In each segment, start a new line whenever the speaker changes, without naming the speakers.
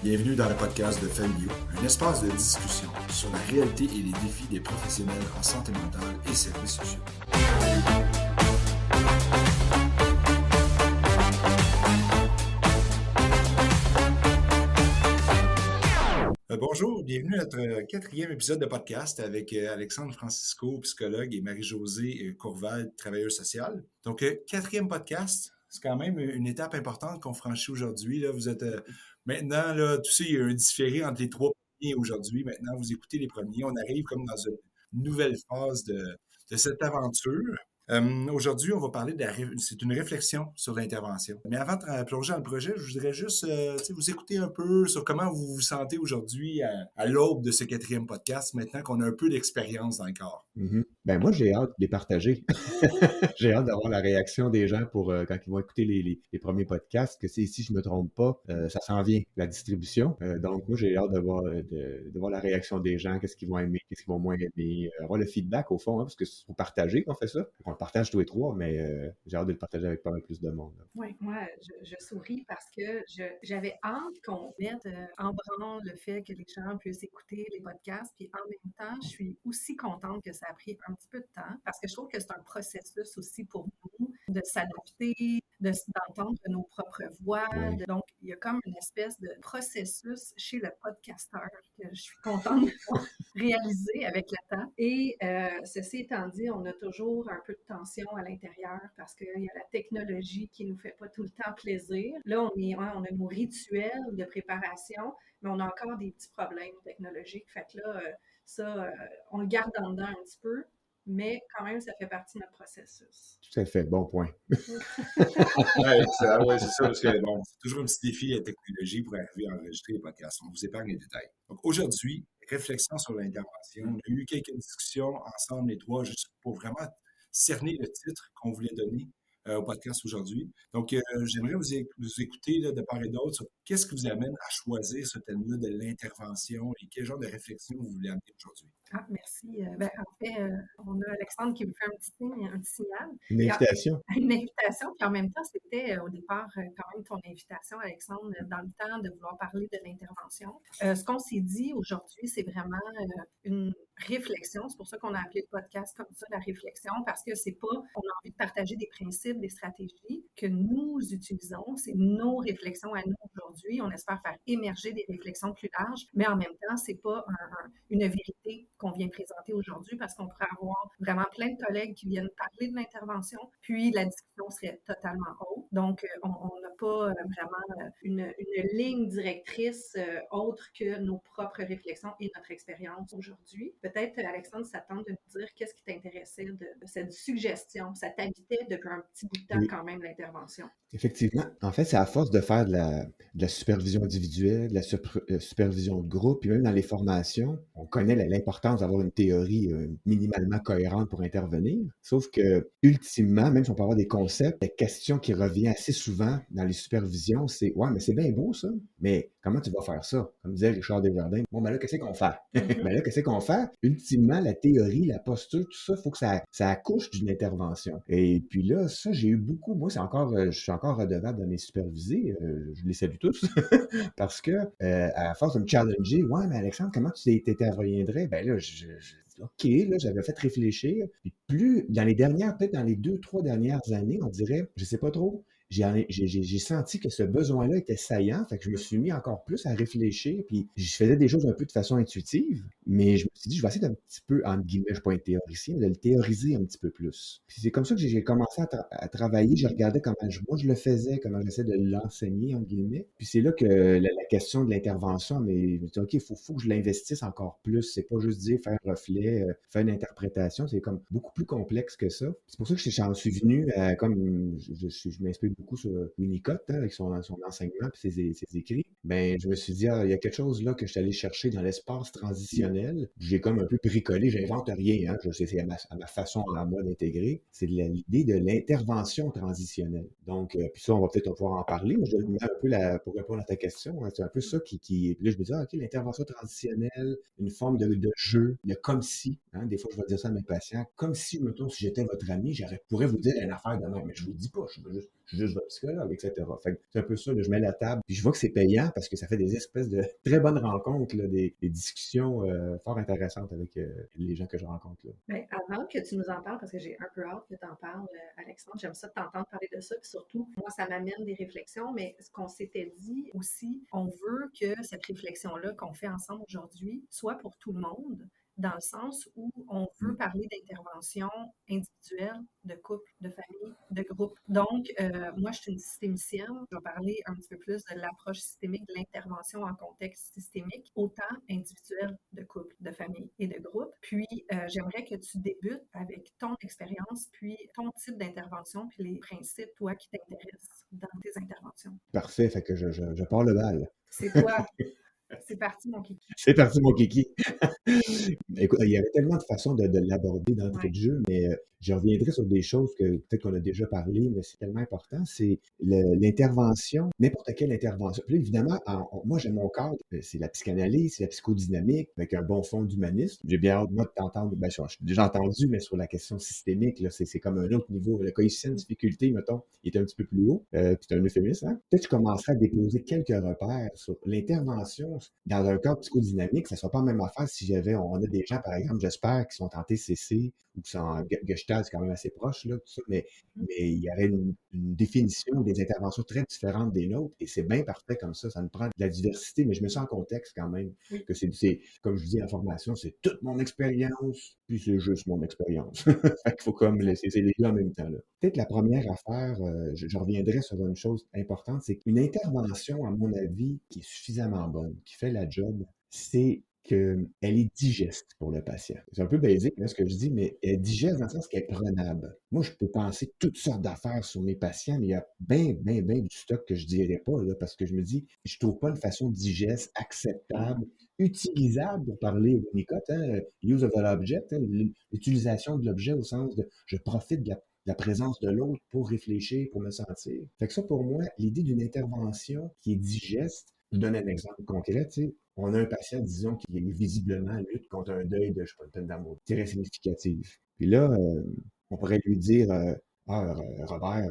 Bienvenue dans le podcast de Familio, un espace de discussion sur la réalité et les défis des professionnels en santé mentale et services sociaux. Bonjour, bienvenue à notre quatrième épisode de podcast avec Alexandre Francisco, psychologue, et Marie-Josée Courval, travailleuse sociale. Donc, quatrième podcast, c'est quand même une étape importante qu'on franchit aujourd'hui. Là, vous êtes maintenant, là, tu sais, il y a un différé entre les trois premiers aujourd'hui. Maintenant, vous écoutez les premiers. On arrive comme dans une nouvelle phase de cette aventure. Aujourd'hui, on va parler c'est une réflexion sur l'intervention. Mais avant de plonger dans le projet, je voudrais juste vous écouter un peu sur comment vous vous sentez aujourd'hui à l'aube de ce quatrième podcast, maintenant qu'on a un peu d'expérience dans le corps.
Ben moi, j'ai hâte de les partager. J'ai hâte d'avoir la réaction des gens pour quand ils vont écouter les premiers podcasts, que si je me trompe pas, ça s'en vient, la distribution. Donc moi, j'ai hâte de voir la réaction des gens, qu'est-ce qu'ils vont aimer, qu'est-ce qu'ils vont moins aimer, avoir le feedback au fond, parce que c'est pour partager qu'on fait ça. On le partage tous les trois, mais j'ai hâte de le partager avec pas mal plus de monde.
Oui, moi, je souris parce que j'avais hâte qu'on mette en branle le fait que les gens puissent écouter les podcasts. Puis en même temps, je suis aussi contente que ça a pris un petit peu de temps parce que je trouve que c'est un processus aussi pour nous de s'adapter, d'entendre nos propres voix.
Oui.
Donc, il y a comme une espèce de processus chez le podcasteur que je suis contente de réaliser avec le temps. Et ceci étant dit, on a toujours un peu de tension à l'intérieur parce qu'il y a la technologie qui nous fait pas tout le temps plaisir. Là, on a nos rituels de préparation, mais on a encore des petits problèmes technologiques. Fait que là, on le garde en dedans un petit peu, mais quand même, ça fait partie de notre processus.
Tout à fait, bon point.
Oui, c'est ça, parce que bon, c'est toujours un petit défi la technologie pour arriver à enregistrer les podcasts. On vous épargne les détails. Donc aujourd'hui, réflexion sur l'intervention. On a eu quelques discussions ensemble, les trois, juste pour vraiment cerner le titre qu'on voulait donner au podcast aujourd'hui. Donc, j'aimerais vous écouter là, de part et d'autre sur qu'est-ce qui vous amène à choisir ce thème-là de l'intervention et quel genre de réflexion vous voulez amener aujourd'hui.
Ah, merci. En fait, on a Alexandre qui me fait un petit signe, un petit signal.
Une invitation.
Une invitation, puis en même temps, c'était au départ quand même ton invitation, Alexandre, dans le temps de vouloir parler de l'intervention. Ce qu'on s'est dit aujourd'hui, c'est vraiment une réflexion. C'est pour ça qu'on a appelé le podcast comme ça, la réflexion, parce que c'est pas, on a envie de partager des principes, des stratégies que nous utilisons. C'est nos réflexions à nous aujourd'hui. On espère faire émerger des réflexions plus larges, mais en même temps, c'est pas une vérité qu'on vient présenter aujourd'hui parce qu'on pourrait avoir vraiment plein de collègues qui viennent parler de l'intervention, puis la discussion serait totalement haute. Donc, on n'a pas vraiment une ligne directrice autre que nos propres réflexions et notre expérience aujourd'hui. Peut-être, Alexandre, ça tente de nous dire qu'est-ce qui t'intéressait de cette suggestion. Ça t'habitait depuis un petit bout de temps quand même, l'intervention.
Effectivement. En fait, c'est à force de faire de la supervision individuelle, de la supervision de groupe, puis même dans les formations, on connaît l'importance d'avoir une théorie minimalement cohérente pour intervenir. Sauf que, ultimement, même si on peut avoir des concepts, la question qui revient assez souvent dans les supervisions, c'est « Ouais, mais c'est bien beau ça, mais comment tu vas faire ça? » Comme disait Richard Desjardins, « Bon, ben là, qu'est-ce qu'on fait? » Ben là, qu'est-ce qu'on fait? Ultimement, la théorie, la posture, tout ça, il faut que ça accouche d'une intervention. Et puis là, ça, j'ai eu beaucoup, moi, je suis encore redevable de mes supervisés, je les salue tous, parce que à force de me challenger, « Ouais, mais Alexandre, comment tu t'interviendrais? » Ben là, OK, là, j'avais fait réfléchir. Puis plus, peut-être dans les 2-3 dernières années, on dirait, je sais pas trop, j'ai senti que ce besoin-là était saillant, fait que je me suis mis encore plus à réfléchir, puis je faisais des choses un peu de façon intuitive, mais je me suis dit, je vais essayer d'un petit peu, entre guillemets, je ne suis pas un théoricien, mais de le théoriser un petit peu plus. Puis c'est comme ça que j'ai commencé à travailler, je regardais comment moi je le faisais, comment j'essaie de l'enseigner, entre guillemets. Puis c'est là que la question de l'intervention, mais je me dis, OK, il faut que je l'investisse encore plus. C'est pas juste dire faire un reflet, faire une interprétation, c'est comme beaucoup plus complexe que ça. C'est pour ça que j'en suis venu à, comme je m'inspire beaucoup sur Winnicott, avec son enseignement et ses écrits. Ben, je me suis dit, il y a quelque chose là que je suis allé chercher dans l'espace transitionnel transitionnelle. J'ai comme un peu bricolé, j'invente rien, hein, c'est à ma façon à moi d'intégrer. C'est l'idée de l'intervention transitionnelle. Donc, puis ça, on va peut-être pouvoir en parler, mais je vais mettre un peu pour répondre à ta question, hein, c'est un peu ça puis là, je me dis, OK, l'intervention transitionnelle, une forme de jeu, le comme si, hein, des fois, je vais dire ça à mes patients, comme si, mettons, si j'étais votre ami, pourrais vous dire une affaire de même, mais je vous le dis pas, je suis juste votre psychologue, etc. Fait que c'est un peu ça, là, je mets la table, puis je vois que c'est payant parce que ça fait des espèces de très bonnes rencontres, là, des discussions fort intéressantes avec les gens que je rencontre. Là.
Ben, avant que tu nous en parles, parce que j'ai un peu hâte que tu en parles, Alexandre, j'aime ça de t'entendre parler de ça, puis surtout, moi, ça m'amène des réflexions, mais ce qu'on s'était dit aussi, on veut que cette réflexion-là qu'on fait ensemble aujourd'hui soit pour tout le monde, dans le sens où on veut parler d'intervention individuelle, de couple, de famille, de groupe. Donc, moi, je suis une systémicienne. Je vais parler un petit peu plus de l'approche systémique de l'intervention en contexte systémique, autant individuel, de couple, de famille et de groupe. Puis, j'aimerais que tu débutes avec ton expérience, puis ton type d'intervention, puis les principes, toi, qui t'intéressent dans tes interventions.
Parfait, fait que je pars le bal.
C'est toi. C'est parti, mon kiki.
C'est parti, mon kiki. Écoute, il y avait tellement de façons de l'aborder d'entrée
Ouais.
de jeu, mais je reviendrai sur des choses que peut-être qu'on a déjà parlé, mais c'est tellement important. C'est l'intervention, n'importe quelle intervention. Puis là, évidemment, moi, j'ai mon cadre, c'est la psychanalyse, c'est la psychodynamique, avec un bon fond d'humanisme. J'ai bien hâte, moi, de t'entendre. Ben, je suis déjà entendu, mais sur la question systémique, là, c'est comme un autre niveau. Le coefficient de difficulté, mettons, il est un petit peu plus haut. Puis c'est un euphémisme, hein? Peut-être que je commencerai à déposer quelques repères sur l'intervention dans un cadre psychodynamique. Ça ne sera pas la même affaire si on a des gens, par exemple, j'espère, qui sont en TCC ou qui sont en Gestalt, c'est quand même assez proche, là, tout ça, mais il y aurait une définition des interventions très différentes des nôtres, et c'est bien parfait comme ça nous prend de la diversité, mais je mets ça en contexte quand même, que c'est comme je dis en formation, c'est toute mon expérience, puis c'est juste mon expérience. Fait qu'il faut comme laisser les deux en même temps, là. Peut-être la première affaire, je reviendrai sur une chose importante, c'est qu'une intervention, à mon avis, qui est suffisamment bonne, qui fait la job, c'est qu'elle est digeste pour le patient. C'est un peu basique, hein, ce que je dis, mais elle est digeste dans le sens qu'elle est prenable. Moi, je peux penser toutes sortes d'affaires sur mes patients, mais il y a bien du stock que je dirais pas, là, parce que je me dis, je trouve pas une façon digeste, acceptable, utilisable, pour parler au Winnicott, hein, use of an object, hein, l'utilisation de l'objet au sens de je profite de la présence de l'autre pour réfléchir, pour me sentir. Fait que ça, pour moi, l'idée d'une intervention qui est digeste, je donne un exemple concret, tu sais. On a un patient, disons, qui visiblement lutte contre un deuil de, je sais pas, une peine d'amour très significatif. Puis là, on pourrait lui dire, Robert,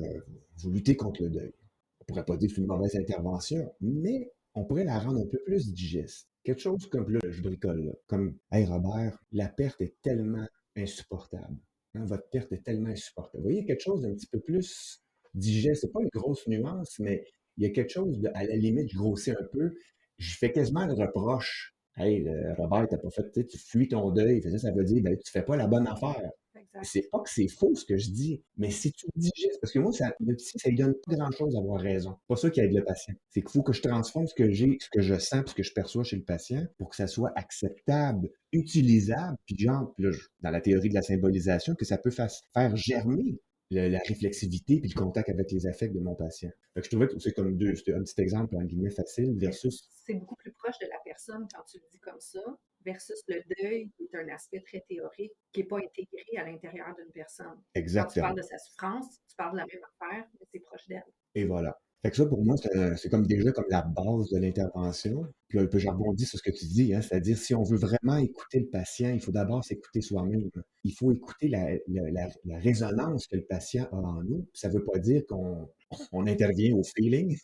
vous luttez contre le deuil. On pourrait pas dire que c'est une mauvaise intervention, mais on pourrait la rendre un peu plus digeste. Quelque chose comme, là, je bricole, là, comme, hey Robert, la perte est tellement insupportable. Hein, votre perte est tellement insupportable. Vous voyez, quelque chose d'un petit peu plus digeste. C'est pas une grosse nuance, mais il y a quelque chose à la limite, je grossis un peu. Je fais quasiment le reproche. Hey, Robert, t'as pas fait, tu fuis ton deuil. Ça veut dire, ben, tu fais pas la bonne affaire.
Exact.
C'est pas que c'est faux ce que je dis, mais si tu le digestes, parce que moi, le psy, ça lui donne pas grand-chose d'avoir raison. C'est pas ça qui aide le patient. C'est qu'il faut que je transforme ce que j'ai, ce que je sens, puis ce que je perçois chez le patient pour que ça soit acceptable, utilisable, puis genre, là, dans la théorie de la symbolisation, que ça peut faire germer la réflexivité puis le contact avec les affects de mon patient. Fait que je trouvais que c'est comme c'était un petit exemple, en guillemets, facile versus...
C'est beaucoup plus proche de la personne quand tu le dis comme ça, versus le deuil, qui est un aspect très théorique, qui n'est pas intégré à l'intérieur d'une personne.
Exactement.
Quand tu parles de sa souffrance, tu parles de la même affaire, mais c'est proche d'elle.
Et voilà. Fait que ça, pour moi, c'est comme déjà comme la base de l'intervention. Puis je rebondis sur ce que tu dis, hein, c'est-à-dire si on veut vraiment écouter le patient, il faut d'abord s'écouter soi-même. Il faut écouter la résonance que le patient a en nous. Ça ne veut pas dire qu'on intervient au feeling,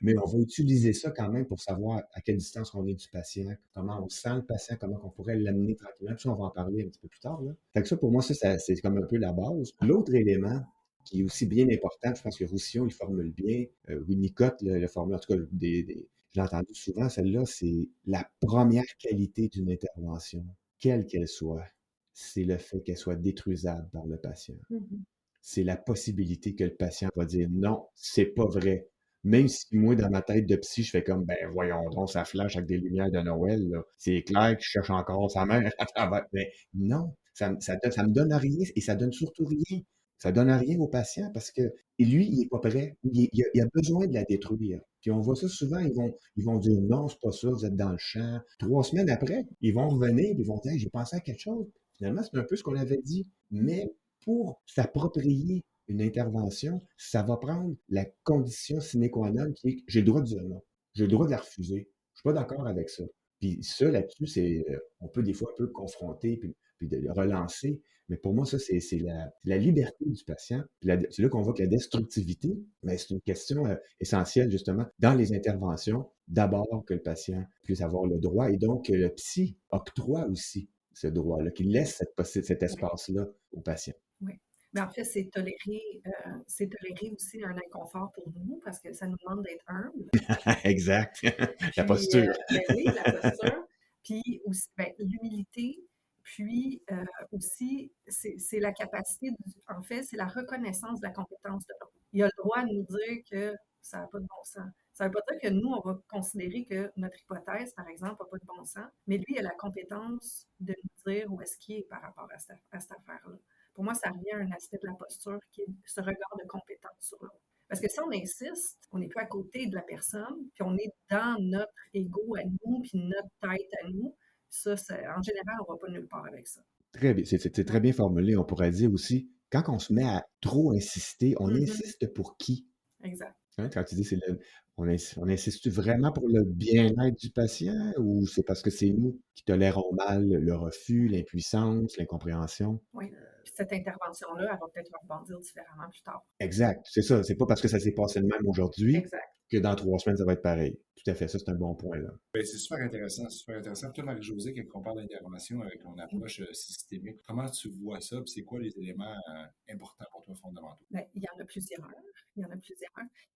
mais on va utiliser ça quand même pour savoir à quelle distance on est du patient, comment on sent le patient, comment on pourrait l'amener tranquillement. Puis ça, on va en parler un petit peu plus tard, là. Fait que ça, pour moi, c'est comme un peu la base. L'autre élément, qui est aussi bien important, je pense que Roussillon, il formule bien, Winnicott le formule, en tout cas, je l'ai entendu souvent, celle-là, c'est la première qualité d'une intervention, quelle qu'elle soit, c'est le fait qu'elle soit détruisable par le patient. C'est la possibilité que le patient va dire non, c'est pas vrai. Même si moi, dans ma tête de psy, je fais comme, ben voyons donc, ça flash avec des lumières de Noël, là. C'est clair que je cherche encore sa mère à travers. Mais non, ça me donne rien et ça donne surtout rien Ça donne rien au patient parce que lui, il est pas prêt. Il a besoin de la détruire. Puis on voit ça souvent, ils vont dire non, c'est pas ça, vous êtes dans le champ. 3 semaines après, ils vont revenir, puis ils vont dire hey, j'ai pensé à quelque chose. Finalement, c'est un peu ce qu'on avait dit. Mais pour s'approprier une intervention, ça va prendre la condition sine qua non qui est que j'ai le droit de dire non. J'ai le droit de la refuser. Je suis pas d'accord avec ça. Puis ça, là-dessus, on peut des fois un peu confronter puis de le relancer. Mais pour moi, ça, c'est la liberté du patient. Puis c'est là qu'on voit que la destructivité, mais c'est une question essentielle, justement, dans les interventions. D'abord, que le patient puisse avoir le droit et donc que le psy octroie aussi ce droit-là, qu'il laisse cet
Oui,
espace-là au patient.
oui. Mais en fait, c'est tolérer aussi un inconfort pour nous parce que ça nous demande d'être humble.
Exact. La
Puis,
posture.
ben oui, la posture. Puis aussi, ben, l'humilité. Puis aussi, c'est la capacité, en fait, c'est la reconnaissance de la compétence de l'autre. Il a le droit de nous dire que ça n'a pas de bon sens. Ça ne veut pas dire que nous, on va considérer que notre hypothèse, par exemple, n'a pas de bon sens, mais lui, il a la compétence de nous dire où est-ce qu'il est par rapport à cette affaire-là. Pour moi, ça revient à un aspect de la posture qui est ce regard de compétence sur l'autre. Parce que si on insiste, on n'est plus à côté de la personne, puis on est dans notre ego à nous, puis notre tête à nous. Ça, en général, on ne va pas nulle part avec ça.
Très bien, c'est très bien formulé. On pourrait dire aussi, quand on se met à trop insister, on
Mhm.
insiste pour qui?
Exact.
Hein, quand tu dis on insiste vraiment pour le bien-être du patient ou c'est parce que c'est nous qui tolérons mal le refus, l'impuissance, l'incompréhension?
Oui. Puis cette intervention-là, elle va peut-être rebondir différemment plus tard.
Exact, c'est ça. C'est pas parce que ça s'est passé de même aujourd'hui
Exact.
que dans 3 semaines, ça va être pareil. Tout à fait, ça, c'est un bon point, là.
Ben, c'est super intéressant, super intéressant. Toi, Marie-Josée, quand on parle d'intervention avec ton approche systémique, comment tu vois ça? Puis c'est quoi les éléments importants pour toi, fondamentaux?
Bien, il y en a plusieurs. Il y en a plusieurs.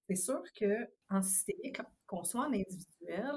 C'est sûr qu'en systémique, qu'on soit en individuel,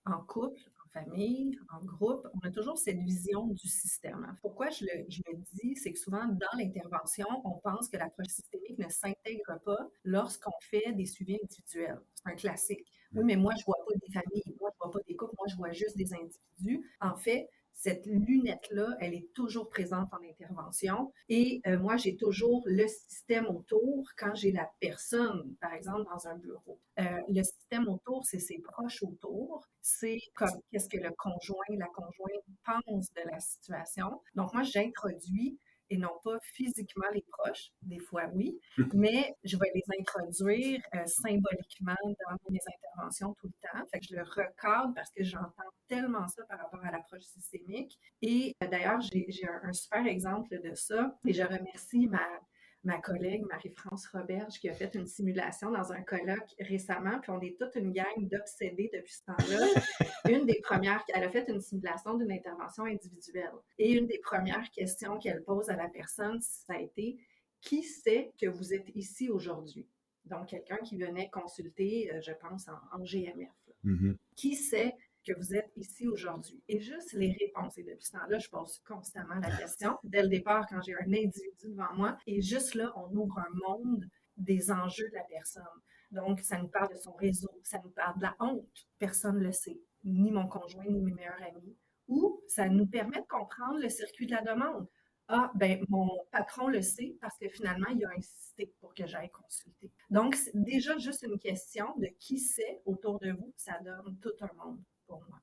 en couple, en famille, en groupe, on a toujours cette vision du système. Pourquoi je le dis, c'est que souvent dans l'intervention, on pense que l'approche systémique ne s'intègre pas lorsqu'on fait des suivis individuels. C'est un classique. Oui, mais moi, je ne vois pas des familles, moi, je ne vois pas des couples, moi, je vois juste des individus. En fait, cette lunette-là, elle est toujours présente en intervention. Et moi, j'ai toujours le système autour quand j'ai la personne, par exemple, dans un bureau. Le système autour, c'est ses proches autour. C'est comme qu'est-ce que le conjoint, la conjointe pense de la situation. Donc, moi, j'introduis et non pas physiquement les proches, des fois oui, mais je vais les introduire symboliquement dans mes interventions tout le temps. Fait que je le recadre parce que j'entends tellement ça par rapport à l'approche systémique. Et d'ailleurs, j'ai un super exemple de ça et je remercie ma collègue Marie-France Roberge qui a fait une simulation dans un colloque récemment, puis on est toute une gang d'obsédés depuis ce temps-là. Une des premières, elle a fait une simulation d'une intervention individuelle. Et une des premières questions qu'elle pose à la personne, ça a été « Qui sait que vous êtes ici aujourd'hui? » Donc, quelqu'un qui venait consulter, je pense, en GMF.
Mhm.
Qui sait que vous êtes ici aujourd'hui? Et juste les réponses. Et depuis ce temps-là, je pose constamment la question. Dès le départ, quand j'ai un individu devant moi, et juste là, on ouvre un monde des enjeux de la personne. Donc, ça nous parle de son réseau, ça nous parle de la honte. Personne ne le sait, ni mon conjoint, ni mes meilleurs amis. Ou ça nous permet de comprendre le circuit de la demande. Ah, ben, mon patron le sait parce que finalement, il a insisté pour que j'aille consulter. Donc, c'est déjà juste une question de qui sait autour de vous, ça donne tout un monde pour moi.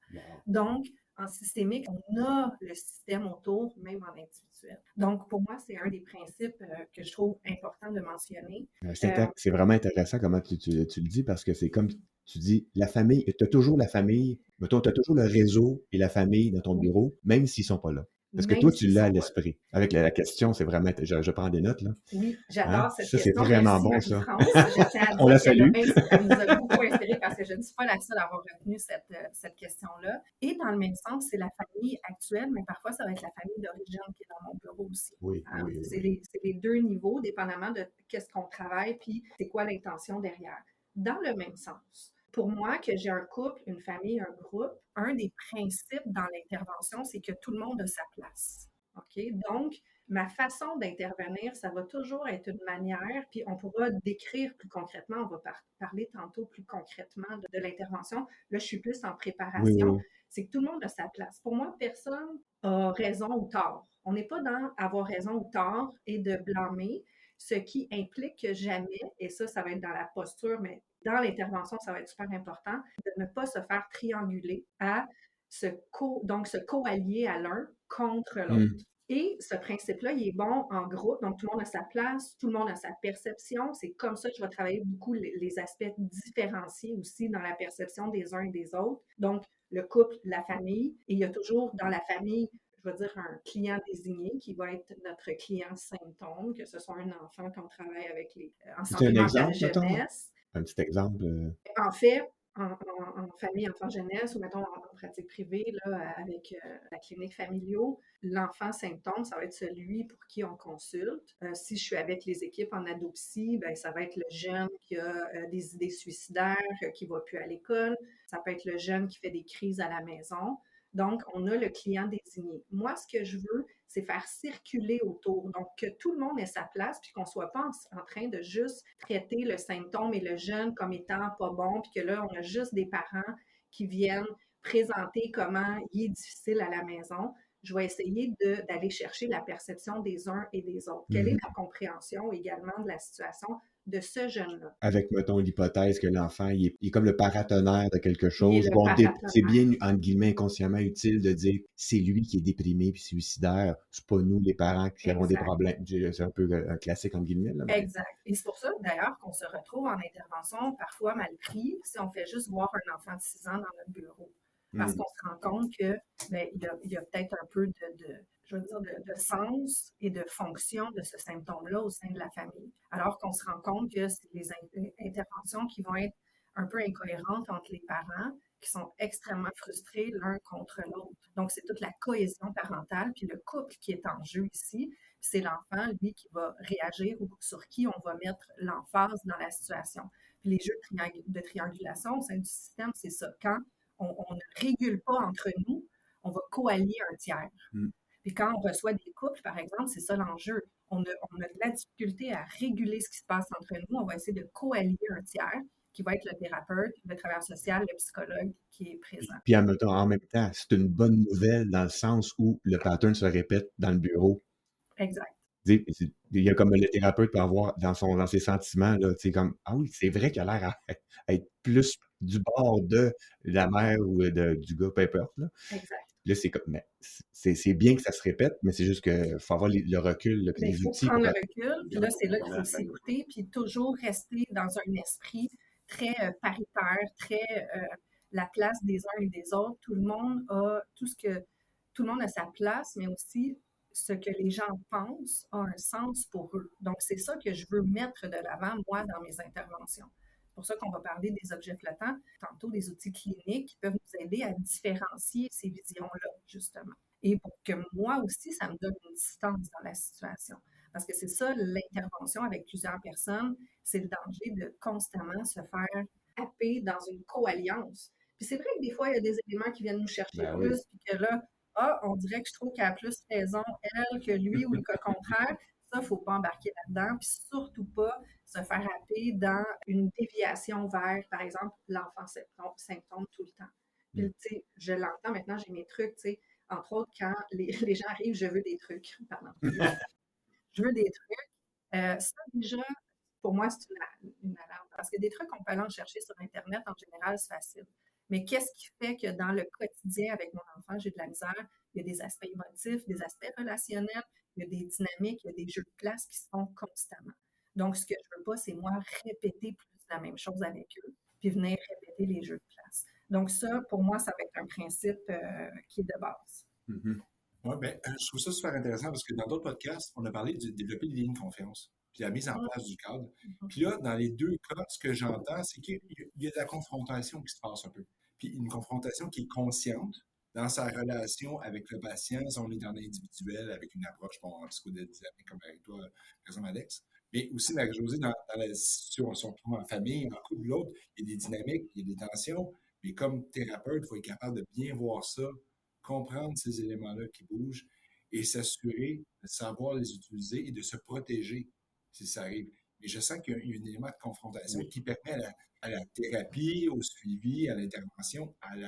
Donc, en systémique, on a le système autour, même en individuel. Donc, pour moi, c'est un des principes que je trouve important de mentionner.
C'est vraiment intéressant comment tu le dis parce que c'est comme tu dis, la famille, tu as toujours la famille, mettons, tu as toujours le réseau et la famille dans ton bureau, même s'ils ne sont pas là. Parce que
Même
toi, tu
s'ils
l'as à
sont pas là.
l'esprit. Avec la question, c'est vraiment, je prends des notes, là.
Oui,
Hein?
j'adore cette
Ça, c'est
question.
vraiment
Merci,
bon, ça.
Marie-France. Je tiens à
On la
dire
salue.
qu'elle nous a beaucoup inspirés parce que je ne suis pas la seule à avoir retenu cette question-là. Et dans le même sens, c'est la famille actuelle, mais parfois, ça va être la famille d'origine qui est dans mon bureau aussi.
Oui, oui,
C'est
oui.
les deux niveaux, dépendamment de qu'est-ce qu'on travaille, puis c'est quoi l'intention derrière. Dans le même sens, pour moi, que j'ai un couple, une famille, un groupe, un des principes dans l'intervention, c'est que tout le monde a sa place. OK? Donc, ma façon d'intervenir, ça va toujours être une manière, puis on pourra décrire plus concrètement, on va parler tantôt plus concrètement de l'intervention. Là, je suis plus en
Oui,
préparation.
oui.
C'est que tout le monde a sa place. Pour moi, personne a raison ou tort. On n'est pas dans avoir raison ou tort et de blâmer. ce qui implique que jamais, et ça va être dans la posture, mais dans l'intervention, ça va être super important, de ne pas se faire trianguler à donc se coallier à l'un contre l'autre.
Mm.
Et ce principe-là, il est bon en groupe, donc tout le monde a sa place, tout le monde a sa perception. C'est comme ça que je vais travailler beaucoup les aspects différenciés aussi dans la perception des uns et des autres. Donc, le couple, la famille, et il y a toujours dans la famille, je vais dire, un client désigné qui va être notre client symptôme, que ce soit un enfant qu'on travaille avec en
C'est
santé
un
mentale
exemple, mettons?
jeunesse.
Un petit exemple.
En fait, en famille, enfant, jeunesse, ou mettons en pratique privée, là, avec la clinique familiaux, l'enfant symptôme, ça va être celui pour qui on consulte. Si je suis avec les équipes en adoptie, ben, ça va être le jeune qui a des idées suicidaires, qui ne va plus à l'école. Ça peut être le jeune qui fait des crises à la maison. Donc, on a le client désigné. Moi, ce que je veux, c'est faire circuler autour. Donc, que tout le monde ait sa place, puis qu'on ne soit pas en train de juste traiter le symptôme et le jeune comme étant pas bon, puis que là, on a juste des parents qui viennent présenter comment il est difficile à la maison. Je vais essayer d'aller chercher la perception des uns et des autres. Quelle est la compréhension également de la situation de ce jeune-là?
Avec, mettons, l'hypothèse que l'enfant, il est comme le paratonnerre de quelque
Il est
chose.
le
Bon, c'est
paratonnerre.
bien, entre guillemets, inconsciemment utile de dire c'est lui qui est déprimé puis suicidaire. C'est pas nous, les parents, qui avons des
Exact.
problèmes. C'est un peu un classique, entre guillemets. Là, mais...
Exact. Et c'est pour ça, d'ailleurs, qu'on se retrouve en intervention parfois mal pris si on fait juste voir un enfant de 6 ans dans notre bureau. Parce qu'on se rend compte que ben, il y a peut-être un peu je veux dire, de sens et de fonction de ce symptôme-là au sein de la famille. Alors qu'on se rend compte que c'est des interventions qui vont être un peu incohérentes entre les parents, qui sont extrêmement frustrés l'un contre l'autre. Donc, c'est toute la cohésion parentale, puis le couple qui est en jeu ici. C'est l'enfant, lui, qui va réagir ou sur qui on va mettre l'emphase dans la situation. Puis les jeux de triangulation au sein du système, c'est ça. Quand on ne régule pas entre nous, on va coallier un tiers. Puis quand on reçoit des couples, par exemple, c'est ça l'enjeu. On a de la difficulté à réguler ce qui se passe entre nous. On va essayer de coallier un tiers qui va être le thérapeute, le travailleur social, le psychologue qui est présent.
Puis en même temps, c'est une bonne nouvelle dans le sens où le pattern se répète dans le bureau.
Exact.
Il y a comme le thérapeute peut avoir dans ses sentiments, là, comme ah oui, c'est vrai qu'il a l'air à être plus du bord de la mère ou du gars, peu importe. Là.
Exact.
Là, c'est comme, mais c'est bien que ça se répète, mais c'est juste qu'il faut avoir le recul, là, puis les outils.
Il faut prendre le recul, puis là, c'est là qu'il faut s'écouter, puis toujours rester dans un esprit très paritaire, très la place des uns et des autres. Tout le monde a sa place, mais aussi ce que les gens pensent a un sens pour eux. Donc, c'est ça que je veux mettre de l'avant, moi, dans mes interventions. C'est pour ça qu'on va parler des objets flottants, tantôt des outils cliniques qui peuvent nous aider à différencier ces visions-là, justement. Et pour que moi aussi, ça me donne une distance dans la situation. Parce que c'est ça, l'intervention avec plusieurs personnes, c'est le danger de constamment se faire happer dans une coalliance. Puis c'est vrai que des fois, il y a des éléments qui viennent nous chercher plus, puis que là, on dirait que je trouve qu'elle a plus raison, elle, que lui, ou le cas contraire. Ça, il ne faut pas embarquer là-dedans, puis surtout pas se faire happer dans une déviation vers, par exemple, l'enfant symptôme tout le temps. Puis, tu sais, je l'entends maintenant, j'ai mes trucs, tu sais, entre autres, quand les gens arrivent, je veux des trucs. Pardon. Je veux des trucs. Ça, déjà, pour moi, c'est une alarme. Parce que des trucs, on peut aller en chercher sur Internet, en général, c'est facile. Mais qu'est-ce qui fait que dans le quotidien avec mon enfant, j'ai de la misère? Il y a des aspects émotifs, des aspects relationnels, il y a des dynamiques, il y a des jeux de place qui se font constamment. Donc, ce que je veux pas, c'est moi répéter plus la même chose avec eux, puis venir répéter les jeux de place. Donc, ça, pour moi, ça va être un principe qui est de base.
Oui, bien, je trouve ça super intéressant parce que dans d'autres podcasts, on a parlé de développer des lignes de confiance, puis la mise en place du cadre. Puis là, dans les deux cas, ce que j'entends, c'est qu'il y a de la confrontation qui se passe un peu. Puis une confrontation qui est consciente dans sa relation avec le patient, si on est dans l'individuel, avec une approche en psychodynamique comme avec toi, par exemple, Alex. Mais aussi, Marie-Josée, dans la situation, si on trouve en famille, en couple, l'autre, il y a des dynamiques, il y a des tensions. Mais comme thérapeute, il faut être capable de bien voir ça, comprendre ces éléments-là qui bougent et s'assurer de savoir les utiliser et de se protéger si ça arrive. Mais je sens qu'il y a un élément de confrontation qui permet à la thérapie, au suivi, à l'intervention, de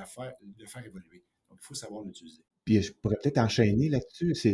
le faire évoluer. Donc, il faut savoir l'utiliser.
Puis je pourrais peut-être enchaîner là-dessus. Ça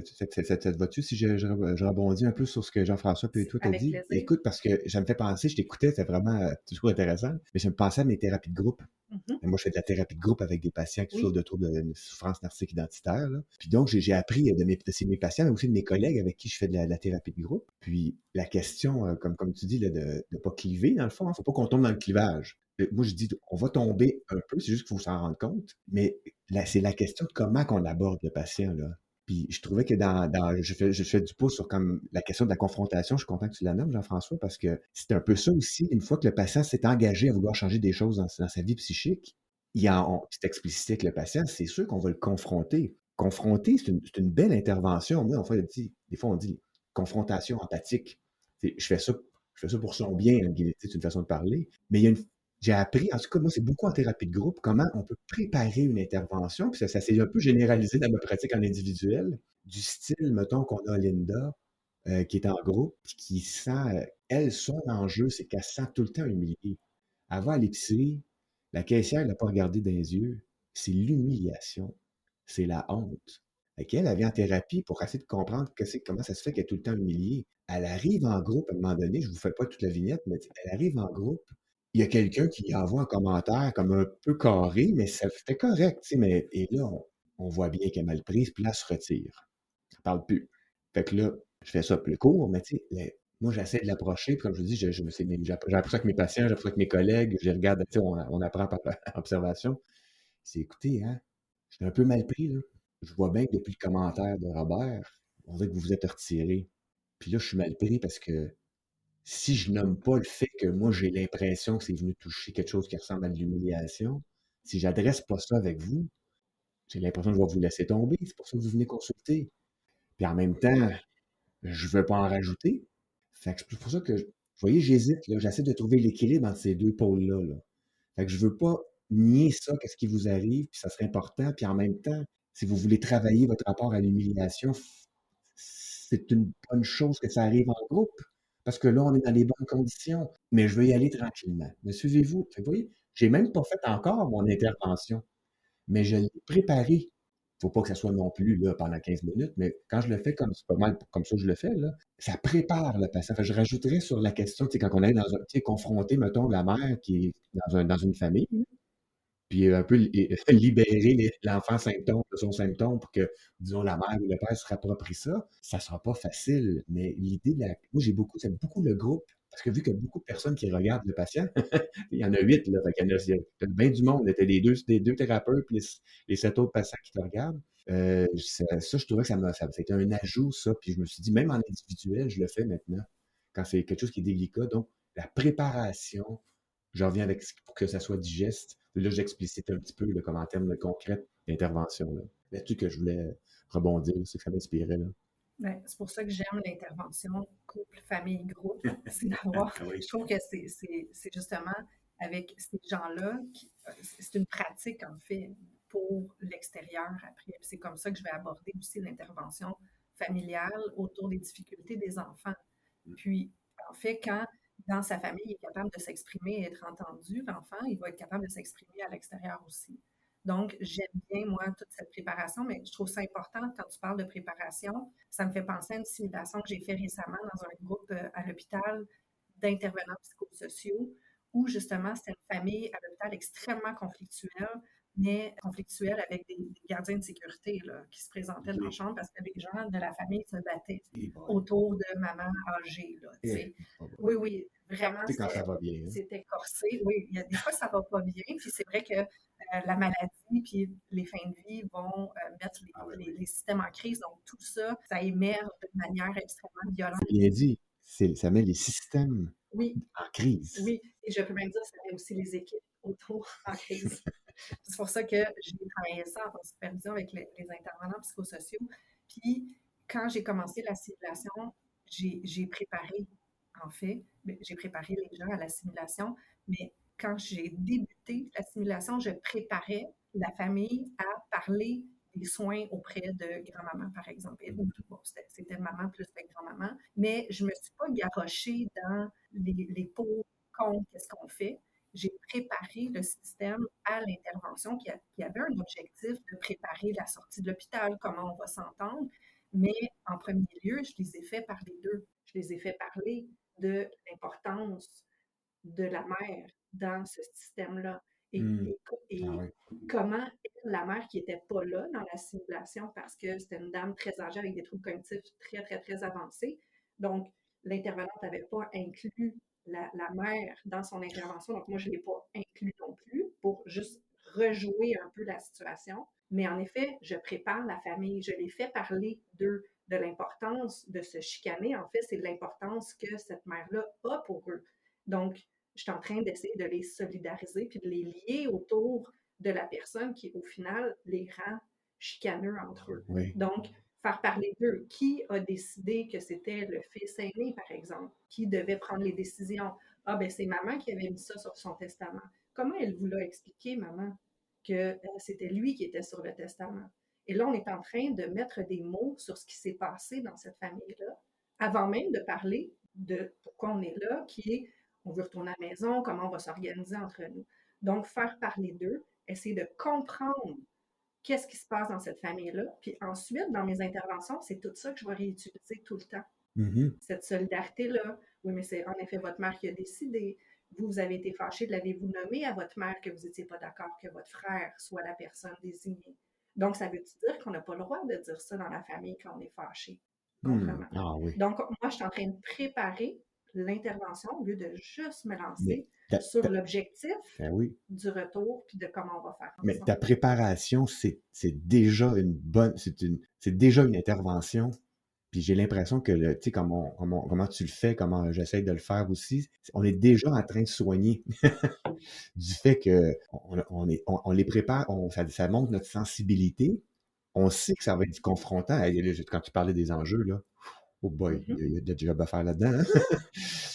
te va-tu si je rebondis un peu sur ce que Jean-François et toi t'as
Avec
dit?
plaisir.
Écoute, parce que ça me fait penser, je t'écoutais, c'est vraiment toujours intéressant, mais ça me pensait à mes thérapies de groupe.
Mhm.
Et moi, je fais de la thérapie de groupe avec des patients qui souffrent
Oui.
de troubles de souffrance narcissique identitaire, là. Puis donc, j'ai appris de mes patients, mais aussi de mes collègues avec qui je fais de la thérapie de groupe. Puis la question, comme tu dis, là, de ne pas cliver, dans le fond, il ne faut pas qu'on tombe dans le clivage. Moi, je dis, on va tomber un peu, c'est juste qu'il faut s'en rendre compte. Mais là, c'est la question de comment qu'on aborde le patient, là. Puis je trouvais que je fais du pouce sur comme la question de la confrontation. Je suis content que tu la nommes, Jean-François, parce que c'est un peu ça aussi. Une fois que le patient s'est engagé à vouloir changer des choses dans sa vie psychique, c'est explicité avec le patient, c'est sûr qu'on va le confronter. Confronter, c'est une belle intervention. Moi, des fois, on dit confrontation empathique. Je fais ça pour son bien, hein, c'est une façon de parler. Mais j'ai appris, en tout cas, moi, c'est beaucoup en thérapie de groupe, comment on peut préparer une intervention. Puis ça s'est un peu généralisé dans ma pratique en individuel, du style, mettons, qu'on a Linda, qui est en groupe, puis qui sent, elle, son enjeu, c'est qu'elle se sent tout le temps humiliée. Elle va à l'épicerie, la caissière ne l'a pas regardée dans les yeux. C'est l'humiliation. C'est la honte. Fait qu'elle, elle vient en thérapie pour essayer de comprendre comment ça se fait qu'elle est tout le temps humiliée. Elle arrive en groupe à un moment donné, je ne vous fais pas toute la vignette, mais elle arrive en groupe. Il y a quelqu'un qui lui envoie un commentaire comme un peu carré, mais c'était correct, tu sais, et là, on voit bien qu'elle est mal prise, puis là, elle se retire. Elle parle plus. Fait que là, je fais ça plus court, mais tu sais, moi, j'essaie de l'approcher, puis comme je vous dis, j'ai appris ça avec mes patients, j'ai appris ça avec mes collègues, je les regarde, tu sais, on apprend par observation. C'est, écoutez, hein, j'étais un peu mal pris, là. Je vois bien que depuis le commentaire de Robert, on dirait que vous vous êtes retiré. Puis là, je suis mal pris parce que si je nomme pas le fait que moi, j'ai l'impression que c'est venu toucher quelque chose qui ressemble à de l'humiliation, si j'adresse pas ça avec vous, j'ai l'impression que je vais vous laisser tomber. C'est pour ça que vous venez consulter. Puis en même temps, je veux pas en rajouter. Fait que c'est pour ça que, vous voyez, j'hésite, là. J'essaie de trouver l'équilibre entre ces deux pôles-là, là. Fait que je veux pas nier ça, qu'est-ce qui vous arrive, puis ça serait important. Puis en même temps, si vous voulez travailler votre rapport à l'humiliation, c'est une bonne chose que ça arrive en groupe. Parce que là, on est dans les bonnes conditions. Mais je veux y aller tranquillement. Me suivez-vous? Fait que vous voyez, j'ai même pas fait encore mon intervention, mais je l'ai préparé. Faut pas que ça soit non plus là, pendant 15 minutes, mais quand je le fais comme c'est pas mal comme ça que je le fais, là, ça prépare le patient. Fait que je rajouterais sur la question, tu sais, quand on est confronté, mettons, la mère qui est dans une famille, puis un peu libérer l'enfant symptôme de son symptôme pour que, disons, la mère ou le père se rapproprie ça, ça sera pas facile. Mais l'idée moi, j'aime beaucoup le groupe, parce que vu qu'il y a beaucoup de personnes qui regardent le patient, il y en a 8, là, fait il y a bien du monde, c'était les deux thérapeutes, puis les 7 autres patients qui te regardent. Ça, je trouvais que c'était un ajout, ça, puis je me suis dit, même en individuel, je le fais maintenant, quand c'est quelque chose qui est délicat. Donc, la préparation, je reviens pour que ça soit digeste. Là, j'explicite un petit peu comme en termes de concrète d'intervention. Là-dessus que je voulais rebondir, c'est que ça m'inspirait. Là.
Ben, c'est pour ça que j'aime l'intervention couple, famille, groupe. C'est d'avoir.
Oui.
Je trouve que c'est justement avec ces gens-là, c'est une pratique en fait pour l'extérieur après. Puis c'est comme ça que je vais aborder aussi l'intervention familiale autour des difficultés des enfants. Puis en fait, quand dans sa famille, il est capable de s'exprimer et être entendu, l'enfant, il va être capable de s'exprimer à l'extérieur aussi. Donc, j'aime bien, moi, toute cette préparation, mais je trouve ça important quand tu parles de préparation. Ça me fait penser à une simulation que j'ai fait récemment dans un groupe à l'hôpital d'intervenants psychosociaux où justement c'était une famille à l'hôpital extrêmement conflictuelle avec des gardiens de sécurité là, qui se présentaient dans la chambre parce que les gens de la famille se battaient autour de maman âgée. Là, oui, oui, vraiment,
quand ça va bien. Hein?
C'était corsé. Oui, il y a des fois, ça va pas bien. Puis c'est vrai que la maladie puis les fins de vie vont mettre les systèmes en crise. Donc, tout ça, ça émerge de manière extrêmement violente.
C'est bien dit. Ça met les systèmes en crise.
Oui, et je peux même dire que ça met aussi les équipes autour en crise. C'est pour ça que j'ai travaillé ça en supervision avec les intervenants psychosociaux. Puis, quand j'ai commencé la simulation, j'ai préparé, en fait, j'ai préparé les gens à la simulation, mais quand j'ai débuté la simulation, je préparais la famille à parler des soins auprès de grand-maman, par exemple. Et, bon, c'était maman plus avec grand-maman, mais je ne me suis pas garochée dans les pour, contre, qu'est-ce qu'on fait. j'ai préparé le système à l'intervention qui avait un objectif de préparer la sortie de l'hôpital, comment on va s'entendre. Mais en premier lieu, je les ai fait parler d'eux. Je les ai fait parler de l'importance de la mère dans ce système-là. Et,
Hmm.
et, et
Ah oui.
comment la mère qui n'était pas là dans la simulation, parce que c'était une dame très âgée avec des troubles cognitifs très, très, très avancés. Donc, l'intervenante n'avait pas inclus la mère dans son intervention. Donc, moi, je ne l'ai pas inclus non plus pour juste rejouer un peu la situation. Mais en effet, je prépare la famille. Je les fais parler d'eux, de l'importance de se chicaner. En fait, c'est de l'importance que cette mère-là a pour eux. Donc, je suis en train d'essayer de les solidariser puis de les lier autour de la personne qui, au final, les rend chicaneux entre eux.
Oui.
Donc, faire parler d'eux. Qui a décidé que c'était le fils aîné, par exemple? Qui devait prendre les décisions? Ah, ben c'est maman qui avait mis ça sur son testament. Comment elle vous l'a expliqué, maman, que c'était lui qui était sur le testament? Et là, on est en train de mettre des mots sur ce qui s'est passé dans cette famille-là, avant même de parler de pourquoi on est là, qui est on veut retourner à la maison, comment on va s'organiser entre nous. Donc, faire parler d'eux, essayer de comprendre qu'est-ce qui se passe dans cette famille-là. Puis ensuite, dans mes interventions, c'est tout ça que je vais réutiliser tout le temps.
Mhm.
Cette solidarité-là. Oui, mais c'est en effet votre mère qui a décidé. Vous avez été fâché, l'avez-vous nommé à votre mère que vous n'étiez pas d'accord que votre frère soit la personne désignée. Donc, ça veut dire qu'on n'a pas le droit de dire ça dans la famille quand on est fâché contre
Hmm.
maman.
Ah oui.
Donc, moi, je suis en train de préparer l'intervention au lieu de juste me
Mais
lancer
ta,
sur
ta-
l'objectif
ben oui.
du retour puis de comment on va faire
Mais ta
ensemble.
préparation, c'est déjà une bonne, c'est déjà une intervention. Puis j'ai l'impression que, tu sais, comment tu le fais, comment j'essaie de le faire aussi, on est déjà en train de soigner du fait que on les prépare, ça montre notre sensibilité. On sait que ça va être confrontant. Quand tu parlais des enjeux, là, oh boy,
Mhm.
il y a de job à faire là-dedans, hein?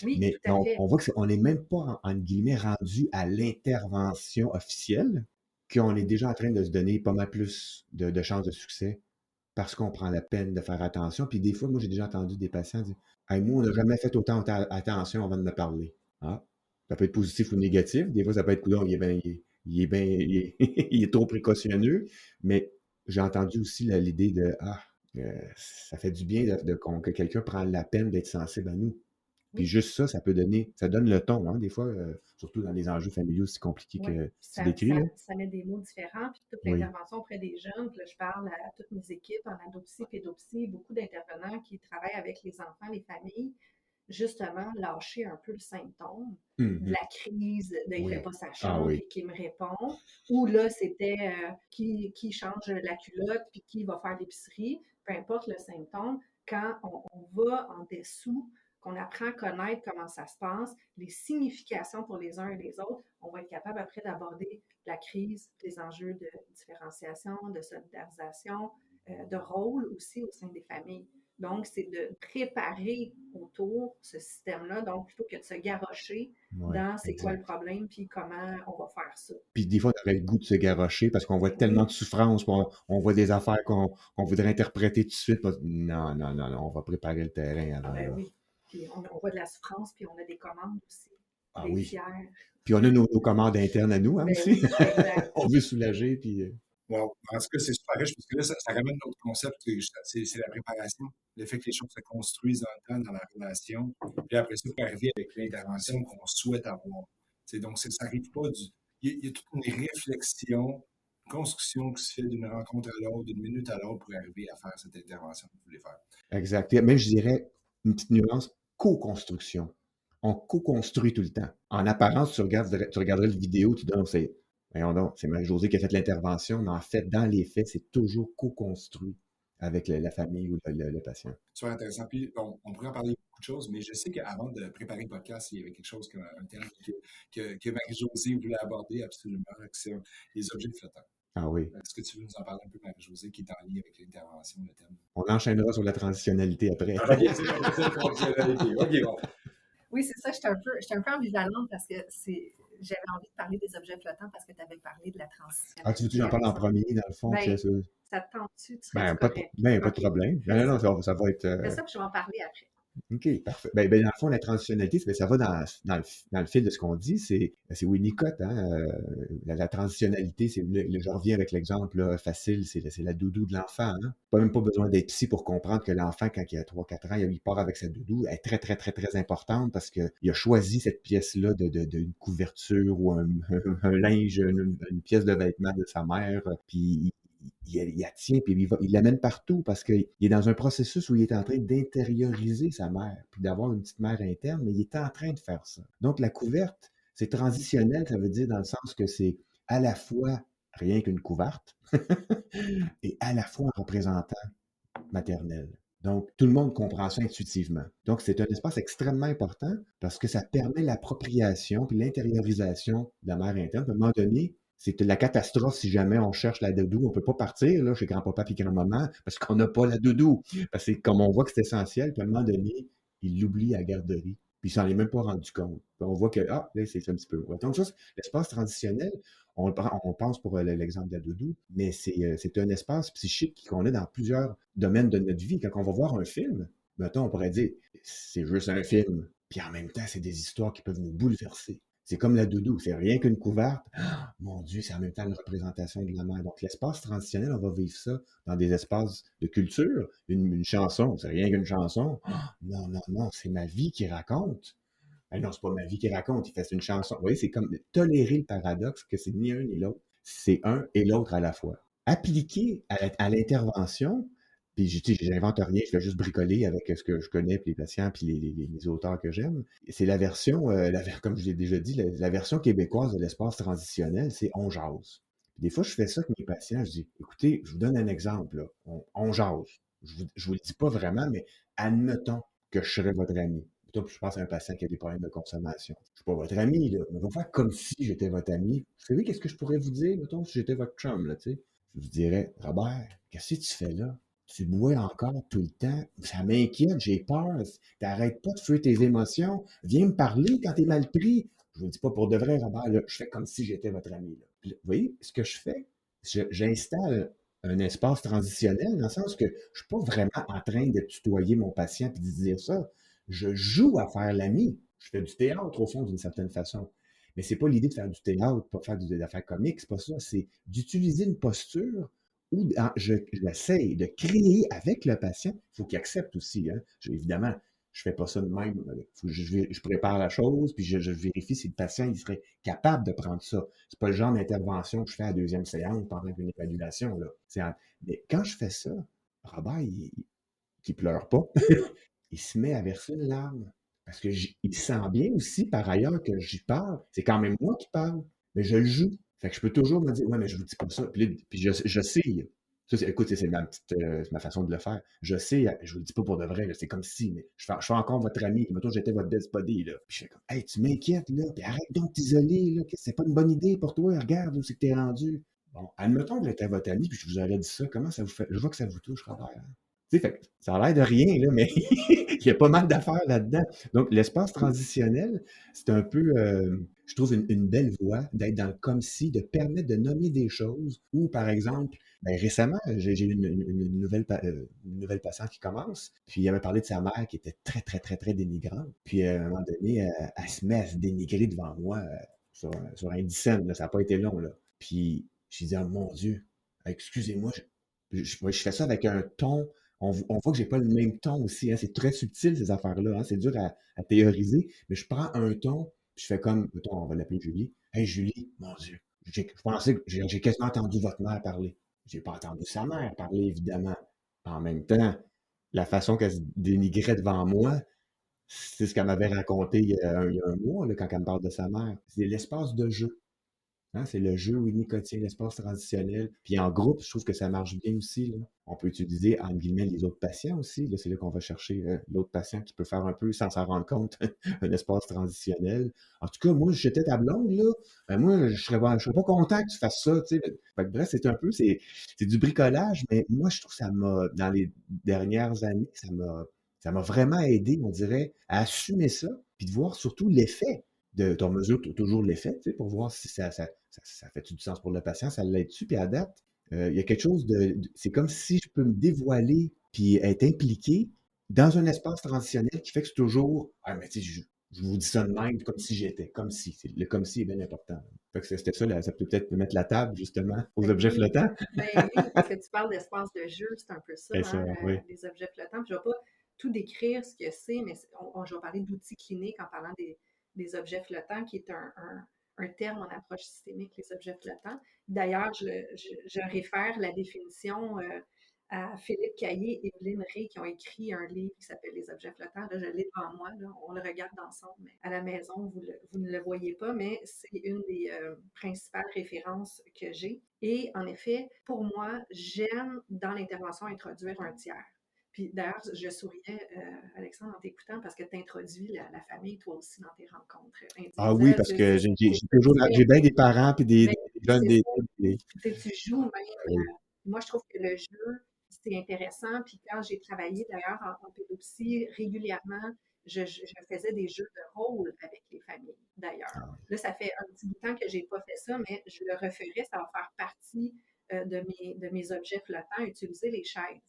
Oui,
Mais
tout à fait.
on voit qu'on n'est même pas, entre guillemets, rendu à l'intervention officielle, qu'on est déjà en train de se donner pas mal plus de chances de succès parce qu'on prend la peine de faire attention. Puis des fois, moi, j'ai déjà entendu des patients dire hey, moi, on n'a jamais fait autant attention avant de me parler. Ah, ça peut être positif ou négatif. Des fois, ça peut être coudonc, il est trop précautionneux. Mais j'ai entendu aussi l'idée de ça fait du bien que quelqu'un prenne la peine d'être sensible à nous. Puis
Oui,
juste ça, ça donne le ton, hein, des fois, surtout dans les enjeux familiaux si compliqués
oui.
que tu
Ça,
décris,
ça,
là.
ça met des mots différents. Puis toute
Oui.
l'intervention auprès des jeunes, puis là, je parle à toutes mes équipes en adoptie, pédopsie, beaucoup d'intervenants qui travaillent avec les enfants, les familles, justement, lâcher un peu le symptôme de
Mhm.
la crise de il
Oui.
fait pas sa
Ah
chambre,
oui.
puis qui me répond. Ou là, c'était qui change la culotte, puis qui va faire l'épicerie. Peu importe le symptôme, quand on va en dessous, qu'on apprend à connaître comment ça se passe, les significations pour les uns et les autres, on va être capable après d'aborder la crise, les enjeux de différenciation, de solidarisation, de rôle aussi au sein des familles. Donc, c'est de préparer autour ce système-là, donc plutôt que de se garrocher
Ouais,
dans c'est quoi le
exact.
problème, puis comment on va faire ça.
Puis des fois, on aurait le goût de se garrocher parce qu'on voit
Ben
tellement de
oui,
souffrance, puis on voit des affaires qu'on voudrait interpréter tout de suite. Non, non, non, non, on va préparer le terrain avant,
ben
là.
oui. Puis on voit de la souffrance, puis on a des commandes aussi,
Ah
des
oui.
fiers.
Puis on a nos commandes internes à nous, hein,
Ben
aussi.
oui, exact.
On veut soulager, puis...
Wow. En tout cas, c'est super riche parce que là, ça ramène notre concept, c'est la préparation, le fait que les choses se construisent dans le temps, dans la relation. Puis après ça, pour arriver avec l'intervention qu'on souhaite avoir. Donc, ça n'arrive pas du. Il y a toute une réflexion, une construction qui se fait d'une rencontre à l'autre, d'une minute à l'autre pour arriver à faire cette intervention que vous voulez faire.
Exact. Et même, je dirais, une petite nuance, co-construction. On co-construit tout le temps. En apparence, tu regarderais le vidéo, tu dis, non, voyons donc, c'est Marie-Josée qui a fait l'intervention, mais en fait, dans les faits, c'est toujours co-construit avec la famille ou le patient.
Super intéressant. Puis, on pourrait en parler de beaucoup de choses, mais je sais qu'avant de préparer le podcast, il y avait quelque chose comme un thème que Marie-Josée voulait aborder absolument, que c'est les objets flottants.
Ah oui.
Est-ce que tu veux nous en parler un peu, Marie-Josée, qui est en lien avec l'intervention, le thème?
On enchaînera sur la transitionnalité après.
OK, c'est la fonctionnalité. OK, bon.
Oui, c'est ça, j'étais un peu ambivalente parce que j'avais envie de parler des objets flottants parce que tu avais parlé de la
Ah, tu veux que
transitionnalité.
j'en parle en premier, dans le fond?
Ben,
ça?
ça te tente-tu? Tu
Ben,
serais-tu correct?
pas de
OK,
problème.
fais
Non, non,
ça.
ça va être...
Fais ça, puis je vais en parler après.
OK, parfait. Dans le fond, la transitionnalité, ça va dans le fil de ce qu'on dit, c'est Winnicott, hein, la transitionnalité, je reviens avec l'exemple là, facile, c'est la doudou de l'enfant. Hein. Même pas besoin d'être psy pour comprendre que l'enfant, quand il a 3-4 ans, il part avec sa doudou, elle est très, très, très, très importante parce qu'il a choisi cette pièce-là d'une couverture ou un linge, une pièce de vêtement de sa mère, puis il la tient, puis il l'amène partout parce qu'il est dans un processus où il est en train d'intérioriser sa mère, puis d'avoir une petite mère interne, mais il est en train de faire ça. Donc, la couverte, c'est transitionnel, ça veut dire dans le sens que c'est à la fois rien qu'une couverte et à la fois un représentant maternel. Donc, tout le monde comprend ça intuitivement. Donc, c'est un espace extrêmement important parce que ça permet l'appropriation puis l'intériorisation de la mère interne. À un moment donné, c'est la catastrophe si jamais on cherche la doudou. On ne peut pas partir là, chez grand-papa et grand-maman parce qu'on n'a pas la doudou. Parce que comme on voit que c'est essentiel, puis à un moment donné, il l'oublie à la garderie. Puis il s'en est même pas rendu compte. Puis on voit que, là, c'est un petit peu. Donc, ça, l'espace transitionnel, on pense pour l'exemple de la doudou, mais c'est un espace psychique qu'on a dans plusieurs domaines de notre vie. Quand on va voir un film, mettons, on pourrait dire, c'est juste un film. Puis en même temps, c'est des histoires qui peuvent nous bouleverser. C'est comme la doudou, c'est rien qu'une couverte. Ah, mon Dieu, c'est en même temps une représentation de la mère. Donc, l'espace transitionnel, on va vivre ça dans des espaces de culture. Une chanson, c'est rien qu'une chanson. Ah, non, non, non, c'est ma vie qui raconte. Ah non, c'est pas ma vie qui raconte, il fait une chanson. Vous voyez, c'est comme tolérer le paradoxe que c'est ni un ni l'autre, c'est un et l'autre à la fois. Appliqué à l'intervention, puis j'invente rien, je vais juste bricoler avec ce que je connais, puis les patients, puis les auteurs que j'aime. C'est la version, comme je l'ai déjà dit, la version québécoise de l'espace transitionnel, c'est on jase. Puis des fois, je fais ça avec mes patients, je dis, écoutez, je vous donne un exemple, là. On jase. Je vous le dis pas vraiment, mais admettons que je serais votre ami. Plutôt, je pense à un patient qui a des problèmes de consommation. Je ne suis pas votre ami, là, mais on va faire comme si j'étais votre ami. Vous savez, qu'est-ce que je pourrais vous dire, mettons, si j'étais votre chum, là, tu sais? Je vous dirais, Robert, qu'est-ce que tu fais là? Tu bois encore tout le temps. Ça m'inquiète, j'ai peur. T'arrêtes pas de fuir tes émotions. Viens me parler quand t'es mal pris. Je vous le dis pas pour de vrai, Robert, là, je fais comme si j'étais votre ami, là. Puis, vous voyez, ce que je fais, j'installe un espace transitionnel dans le sens que je ne suis pas vraiment en train de tutoyer mon patient et de dire ça. Je joue à faire l'ami. Je fais du théâtre, au fond, d'une certaine façon. Mais c'est pas l'idée de faire du théâtre, pas faire des affaires comiques, c'est pas ça. C'est d'utiliser une posture où j'essaie de créer avec le patient. Il faut qu'il accepte aussi. Hein. Évidemment, je fais pas ça de même. Faut que je prépare la chose, puis je vérifie si le patient il serait capable de prendre ça. C'est pas le genre d'intervention que je fais à la deuxième séance pendant une évaluation. Là. Mais quand je fais ça, Robert, qui pleure pas, il se met à verser une larme. Parce que il sent bien aussi, par ailleurs, que j'y parle. C'est quand même moi qui parle, mais je le joue. Fait que je peux toujours me dire, ouais, mais je vous dis pas ça. Puis je sais. Écoute, c'est ma façon de le faire. Je sais, je vous le dis pas pour de vrai, c'est comme si, mais je fais encore votre ami. Mettons, j'étais votre best buddy, là. Puis je fais comme, hey, tu m'inquiètes, là, puis arrête donc de t'isoler, là. C'est pas une bonne idée pour toi, regarde où c'est que t'es rendu. Bon, admettons que j'étais votre ami, puis je vous aurais dit ça, comment ça vous fait? Je vois que ça vous touche, Robert. Hein? Tu sais, fait, ça a l'air de rien, là, mais il y a pas mal d'affaires là-dedans. Donc, l'espace transitionnel, c'est un peu, je trouve, une belle voie d'être dans le comme si, de permettre de nommer des choses. Ou, par exemple, récemment, j'ai eu une nouvelle patiente qui commence, puis elle m'a parlé de sa mère qui était très, très, très, très dénigrante. Puis, à un moment donné, elle se met à se dénigrer devant moi sur un dixaine, là, ça n'a pas été long, là. Puis, je dit, oh mon Dieu, excusez-moi, je fais ça avec un ton on voit que j'ai pas le même ton aussi. Hein. C'est très subtil, ces affaires-là. Hein. C'est dur à théoriser. Mais je prends un ton, puis je fais comme, mettons, on va l'appeler Julie. Hey Julie, mon Dieu, je pensais que j'ai quasiment entendu votre mère parler. J'ai pas entendu sa mère parler, évidemment. En même temps, la façon qu'elle se dénigrait devant moi, c'est ce qu'elle m'avait raconté il y a un mois, là, quand elle me parle de sa mère. C'est l'espace de jeu. Hein, c'est le jeu winnicotien, l'espace transitionnel. Puis en groupe, je trouve que ça marche bien aussi. Là. On peut utiliser, entre guillemets, les autres patients aussi. Là, c'est là qu'on va chercher l'autre patient qui peut faire un peu, sans s'en rendre compte, un espace transitionnel. En tout cas, moi, si j'étais ta blonde, là, moi, je serais pas content que tu fasses ça. Tu sais. Fait que bref, c'est du bricolage, mais moi, je trouve que dans les dernières années, ça m'a vraiment aidé, on dirait, à assumer ça, puis de voir surtout l'effet de ton mesure, toujours l'effet, tu sais, pour voir si ça fait du sens pour le patient, ça l'aide-tu, puis à date, il y a quelque chose c'est comme si je peux me dévoiler, puis être impliqué, dans un espace transitionnel qui fait que c'est toujours ah, mais tu sais, je vous dis ça de même, comme si j'étais, comme si. Le comme si est bien important. Fait que c'était ça, ça peut peut-être mettre la table, justement, aux
Ben
objets
oui,
flottants.
ben oui, parce que tu parles d'espace de jeu, c'est un peu ça,
Et ça,
hein,
oui.
les objets flottants. Puis je ne vais pas tout décrire ce que c'est, mais je vais parler d'outils cliniques en parlant des objets flottants, qui est un terme en approche systémique, les objets flottants. D'ailleurs, je réfère la définition à Philippe Caillé et Evelyne Rey qui ont écrit un livre qui s'appelle Les objets flottants. Là, je l'ai devant moi, là, on le regarde ensemble, mais à la maison, vous ne le voyez pas, mais c'est une des principales références que j'ai. Et en effet, pour moi, j'aime dans l'intervention introduire un tiers. Puis d'ailleurs, je souriais, Alexandre, en t'écoutant parce que tu introduis la famille, toi aussi, dans tes rencontres
Ah oui,
individuelles.
parce que j'ai
C'est
toujours,
ça,
j'ai bien des parents puis
mais
des jeunes,
c'est ça.
des-
Tu joues même.
oui.
Moi, je trouve que le jeu, c'est intéressant. Puis quand j'ai travaillé d'ailleurs en pédopsie, régulièrement, je faisais des jeux de rôle avec les familles, d'ailleurs.
Ah,
Là, ça fait un petit bout de temps que je n'ai pas fait ça, mais je le referai. Ça va faire partie de mes objets flottants, utiliser les chaises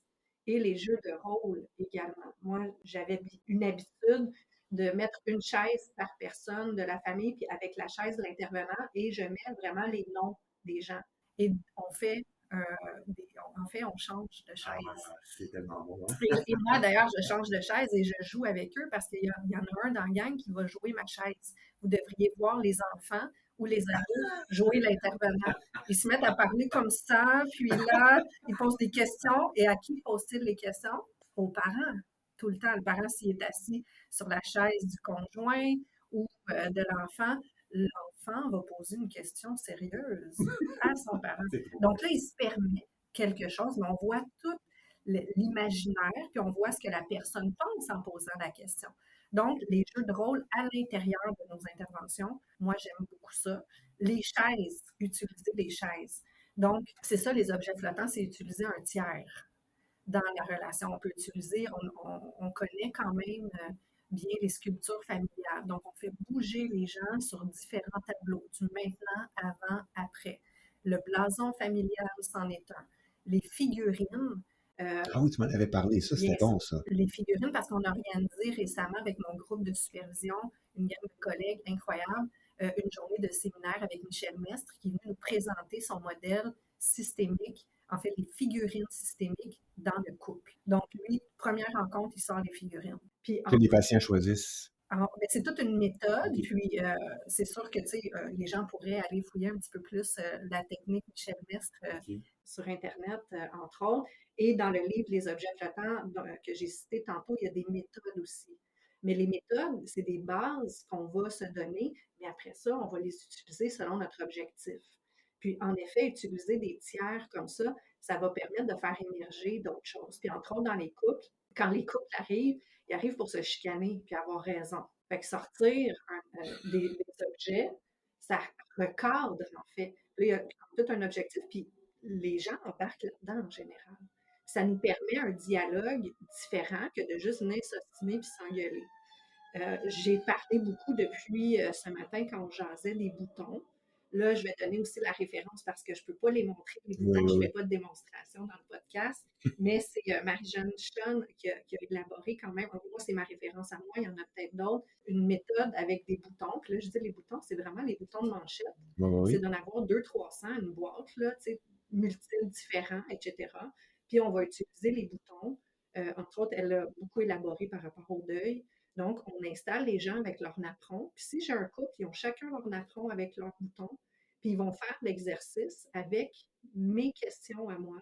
et les jeux de rôle également. Moi, j'avais une habitude de mettre une chaise par personne de la famille, puis avec la chaise de l'intervenant, et je mets vraiment les noms des gens. Et on fait, euh, en fait, on change de
ah,
chaise.
c'est tellement bon, hein?
Et moi, d'ailleurs, je change de chaise et je joue avec eux parce qu'il y en a un dans la gang qui va jouer ma chaise. Vous devriez voir les enfants ou les ados jouer l'intervenant. Ils se mettent à parler comme ça, puis là, ils posent des questions. Et à qui posent-ils les questions? Aux parents. Tout le temps, le parent, s'il est assis sur la chaise du conjoint ou de l'enfant, l'enfant va poser une question sérieuse à son parent. Donc là, il se permet quelque chose, mais on voit tout l'imaginaire, puis on voit ce que la personne pense en posant la question. Donc, les jeux de rôle à l'intérieur de nos interventions, moi, j'aime beaucoup ça. Les chaises, utiliser les chaises. Donc, c'est ça, les objets flottants, c'est utiliser un tiers dans la relation. On peut utiliser, on connaît quand même bien les sculptures familiales. Donc, on fait bouger les gens sur différents tableaux, du maintenant, avant, après. Le blason familial, c'en est un. Les figurines,
Ah oui, tu m'en avais parlé, ça,
bien
c'était bon, ça.
les figurines, parce qu'on a organisé récemment avec mon groupe de supervision, une gang de collègues incroyables, une journée de séminaire avec Michel Mestre qui est venu nous présenter son modèle systémique, en fait, les figurines systémiques dans le couple. Donc, lui, première rencontre, il sort les figurines. Puis,
Que les patients choisissent.
ben, c'est toute une méthode,
OK.
puis c'est sûr que les gens pourraient aller fouiller un petit peu plus la technique Michel Mestre
OK.
sur Internet, entre autres. Et dans le livre Les objets flottants que j'ai cité tantôt, il y a des méthodes aussi. Mais les méthodes, c'est des bases qu'on va se donner, mais après ça, on va les utiliser selon notre objectif. Puis, en effet, utiliser des tiers comme ça va permettre de faire émerger d'autres choses. Puis, entre autres, dans les couples, quand les couples arrivent, ils arrivent pour se chicaner puis avoir raison. Fait que sortir des objets, ça recadre, en fait. Là, il y a tout un objectif. Puis, les gens embarquent là-dedans en général. Ça nous permet un dialogue différent que de juste venir s'ostiner puis s'engueuler. J'ai parlé beaucoup depuis ce matin quand on jasait des boutons. Là, je vais donner aussi la référence parce que je ne peux pas les montrer, les
Oui,
boutons.
oui,
Je ne
oui.
fais pas de démonstration dans le podcast, mais c'est Marie-Jeanne Chon qui a élaboré quand même, moi, c'est ma référence à moi, il y en a peut-être d'autres, une méthode avec des boutons. Puis là, je dis les boutons, c'est vraiment les boutons de manchette.
Oui, oui,
C'est
oui.
d'en avoir 200-300, une boîte, là, multiples, différents, etc. Puis on va utiliser les boutons. Entre autres, elle a beaucoup élaboré par rapport au deuil. Donc, on installe les gens avec leur napperon. Puis si j'ai un couple, ils ont chacun leur napperon avec leur bouton. Puis ils vont faire l'exercice avec mes questions à moi.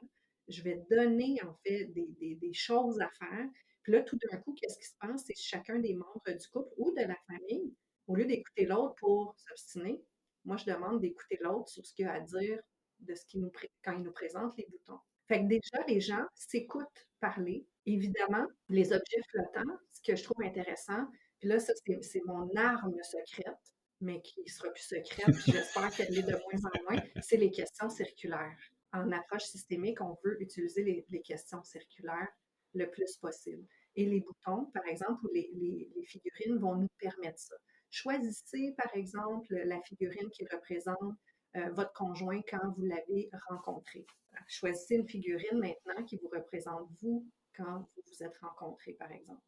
Je vais donner, en fait, des choses à faire. Puis là, tout d'un coup, qu'est-ce qui se passe? C'est chacun des membres du couple ou de la famille, au lieu d'écouter l'autre pour s'obstiner, moi, je demande d'écouter l'autre sur ce qu'il a à dire de ce quand il nous présente les boutons. Fait que déjà, les gens s'écoutent parler. Évidemment, les objets flottants, ce que je trouve intéressant, puis là, ça, c'est mon arme secrète, mais qui ne sera plus secrète, puis j'espère qu'elle l'est de moins en moins, c'est les questions circulaires. En approche systémique, on veut utiliser les questions circulaires le plus possible. Et les boutons, par exemple, ou les figurines vont nous permettre ça. Choisissez, par exemple, la figurine qui représente votre conjoint quand vous l'avez rencontré. Choisissez une figurine maintenant qui vous représente vous quand vous vous êtes rencontrés, par exemple.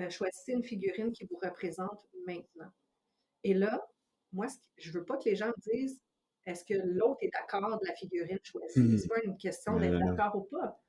Choisissez une figurine qui vous représente maintenant. Et là, moi, je ne veux pas que les gens me disent est-ce que l'autre est d'accord de la figurine choisie? Ce n'est pas une question d'être
Non.
d'accord ou pas.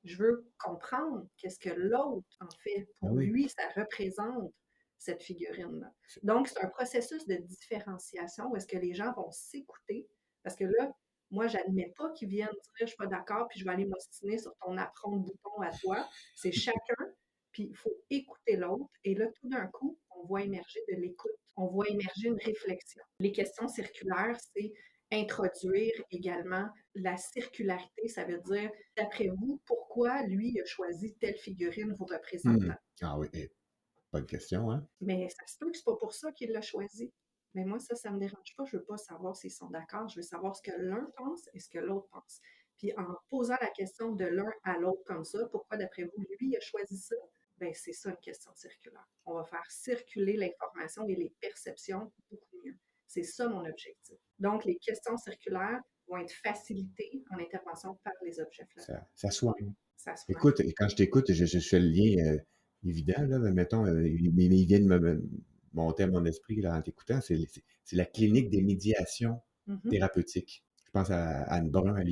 Je veux comprendre qu'est-ce que l'autre, en fait,
Ah
pour
oui.
lui, ça représente cette figurine-là. Donc, c'est un processus de différenciation où est-ce que les gens vont s'écouter. Parce que là, moi, je n'admets pas qu'ils viennent dire je ne suis pas d'accord, puis je vais aller m'ostiner sur ton apron de bouton à toi. C'est chacun, puis il faut écouter l'autre. Et là, tout d'un coup, on voit émerger de l'écoute. On voit émerger une réflexion. Les questions circulaires, c'est introduire également la circularité. Ça veut dire, d'après vous, pourquoi lui a choisi telle figurine vous représentant?
Ah oui, bonne question, hein?
Mais ça se peut que c'est pas pour ça qu'il l'a choisi. Mais moi, ça me dérange pas. Je veux pas savoir s'ils sont d'accord. Je veux savoir ce que l'un pense et ce que l'autre pense. Puis en posant la question de l'un à l'autre comme ça, pourquoi d'après vous, lui a choisi ça? Ben, c'est ça une question circulaire. On va faire circuler l'information et les perceptions beaucoup mieux. C'est ça mon objectif. Donc, les questions circulaires vont être facilitées en intervention par les objets flottants.
Ça soigne.
Ça se fait.
Écoute, quand je t'écoute, je fais le lien évident, là, mais mettons, il vient de me monter à mon esprit là, en t'écoutant, c'est la clinique des médiations thérapeutiques. Je pense à Anne Brun à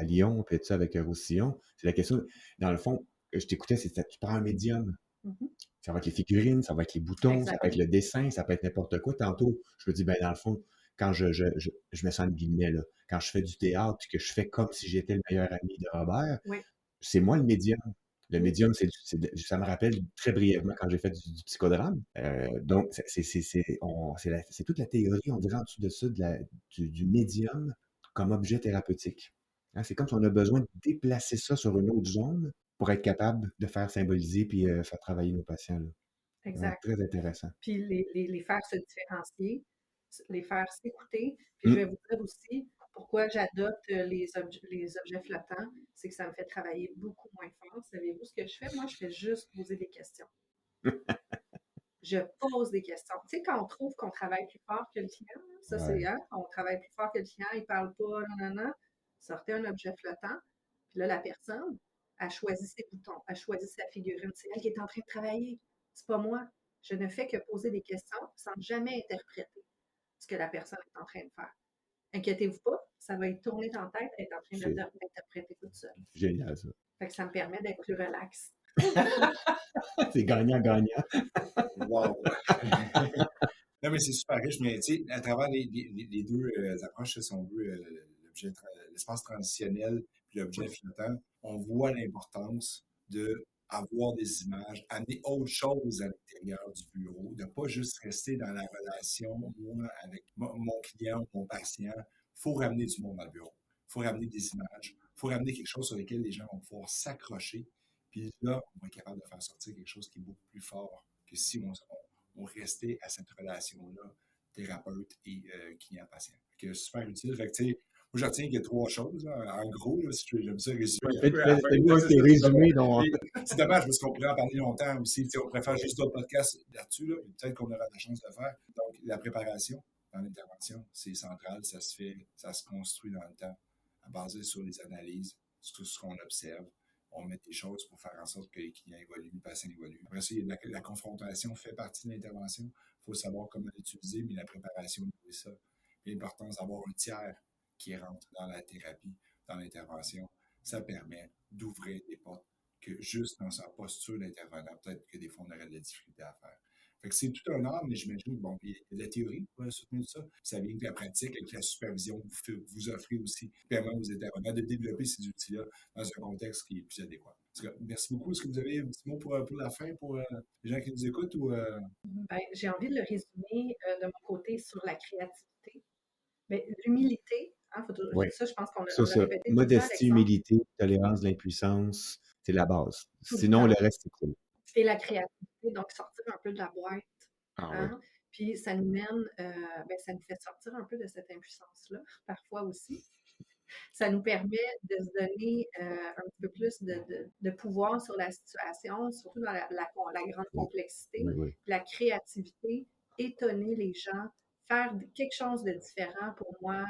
Lyon, puis tout ça avec Roussillon. C'est la question, dans le fond, je t'écoutais, c'est tu prends un médium. Ça va être les figurines, ça va être les boutons, ça peut être le dessin, ça peut être n'importe quoi. Tantôt, je me dis, ben dans le fond, quand je me sens de guillemets, là, quand je fais du théâtre, puis que je fais comme si j'étais le meilleur ami de Robert, c'est moi le médium. Le médium, ça me rappelle très brièvement quand j'ai fait du psychodrame. Donc, c'est toute la théorie, on dirait en dessous de ça, du médium comme objet thérapeutique. Hein, c'est comme si on a besoin de déplacer ça sur une autre zone pour être capable de faire symboliser puis faire travailler nos patients. Là.
Exact.
Très intéressant.
Puis les faire se différencier, les faire s'écouter. Puis je vais vous dire aussi pourquoi j'adopte les objets flottants, c'est que ça me fait travailler beaucoup moins fort. Savez-vous ce que je fais? Moi, je fais juste poser des questions. Je pose des questions. Tu sais, quand on trouve qu'on travaille plus fort que le client, ça c'est, on travaille plus fort que le client, il parle pas, non. Sortez un objet flottant. Puis là, la personne a choisi ses boutons, a choisi sa figurine. C'est elle qui est en train de travailler. C'est pas moi. Je ne fais que poser des questions sans jamais interpréter ce que la personne est en train de faire. Inquiétez-vous pas, ça va être tourné dans la tête, être en train d'interpréter toute seule.
Génial, ça.
Fait que ça me permet d'être plus relax.
C'est gagnant-gagnant.
Wow! Non, mais c'est super riche, mais tu sais, à travers les deux approches, si on veut, l'espace transitionnel puis l'objet flottant, on voit l'importance d'avoir des images, amener autre chose à l'intérieur du bureau, de ne pas juste rester dans la relation, moi, avec mon client, mon patient. Il faut ramener du monde dans le bureau. Il faut ramener des images. Il faut ramener quelque chose sur lequel les gens vont pouvoir s'accrocher. Puis là, on va être capable de faire sortir quelque chose qui est beaucoup plus fort que si on restait à cette relation-là, thérapeute et client-patient. C'est super utile. Fait que, tu sais, moi, je retiens qu'il y a 3 choses. Là. En gros, là, si j'aime ça résumer.
C'est résumé.
C'est dommage parce qu'on pourrait en parler longtemps aussi. On pourrait faire juste d'autres podcasts là-dessus. Là, peut-être qu'on aura la chance de le faire. Donc, la préparation dans l'intervention, c'est central. Ça se fait, ça se construit dans le temps, basé sur les analyses, sur ce qu'on observe. On met des choses pour faire en sorte que les clients évoluent, le patient évolue. Après ça, la confrontation fait partie de l'intervention. Il faut savoir comment l'utiliser, mais la préparation, c'est ça. L'importance d'avoir un tiers qui rentre dans la thérapie, dans l'intervention, ça permet d'ouvrir des portes que juste dans sa posture d'intervenant, peut-être que des fois, on aurait de la difficulté à faire. Fait que c'est tout un art, mais j'imagine bon, il y a de la théorie pour soutenir ça. Puis ça vient avec la pratique, avec la supervision que vous offrez aussi, qui permet aux intervenants de développer ces outils-là dans un contexte qui est plus adéquat. Merci beaucoup. Est-ce que vous avez un petit mot pour la fin, pour les gens qui nous écoutent?
Ben, j'ai envie de le résumer de mon côté sur la créativité. Mais l'humilité, ça, je pense qu'on a répété.
Modestie, humilité, tolérance, l'impuissance, c'est la base. Sinon, le reste, c'est cool.
Et la créativité, donc sortir un peu de la boîte. Oui. Puis ça nous mène, ça nous fait sortir un peu de cette impuissance-là, parfois aussi. Ça nous permet de se donner un petit peu plus de pouvoir sur la situation, surtout dans la grande complexité, la créativité, étonner les gens, faire quelque chose de différent, pour moi,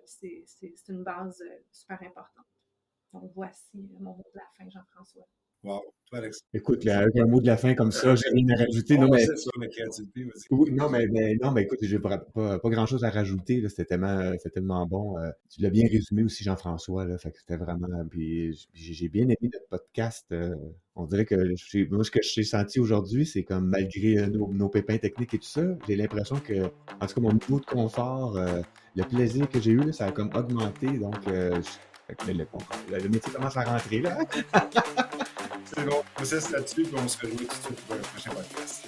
c'est une base super importante. Donc, voici mon mot de la fin, Jean-François.
Wow. Toi, Alex.
Écoute, avec un mot de la fin comme ça, j'ai rien à rajouter. Non,
On va
mais
passer sur la créativité, vas-y.
oui, non, mais écoute, j'ai pas grand-chose à rajouter, là. C'était tellement bon. Tu l'as bien résumé aussi, Jean-François, là. Fait que c'était vraiment. Puis j'ai bien aimé notre podcast. On dirait que moi, ce que j'ai senti aujourd'hui, c'est comme malgré nos pépins techniques et tout ça, j'ai l'impression que, en tout cas, mon niveau de confort, le plaisir que j'ai eu, là, ça a comme augmenté. Donc, fait que le métier commence à rentrer, là.
C'est bon, on se laisse là-dessus, puis on se rejoint tout de suite pour un prochain podcast.